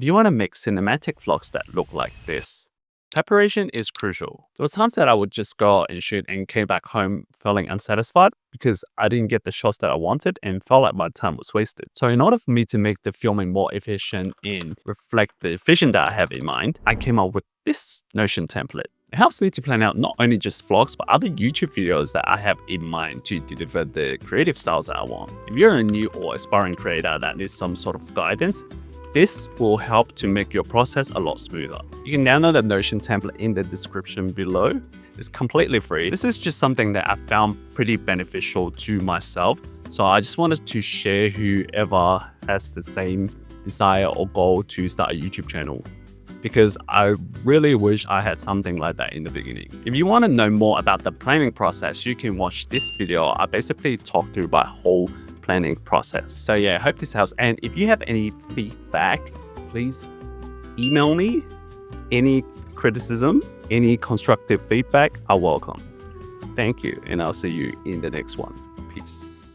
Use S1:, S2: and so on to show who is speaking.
S1: If you want to make cinematic vlogs that look like this, preparation is crucial. There were times that I would just go out and shoot and came back home feeling unsatisfied because I didn't get the shots that I wanted and felt like my time was wasted. So in order for me to make the filming more efficient and reflect the vision that I have in mind, I came up with this Notion template. It helps me to plan out not only just vlogs, but other YouTube videos that I have in mind to deliver the creative styles that I want. If you're a new or aspiring creator that needs some sort of guidance, this will help to make your process a lot smoother. You can download the Notion template in the description below. It's completely free. This is just something that I found pretty beneficial to myself. So I just wanted to share whoever has the same desire or goal to start a YouTube channel, because I really wish I had something like that in the beginning. If you want to know more about the planning process, you can watch this video. I basically talk through my whole planning process. So yeah, I hope this helps. And if you have any feedback, please email me. Any criticism, any constructive feedback, I welcome. Thank you, and I'll see you in the next one. Peace.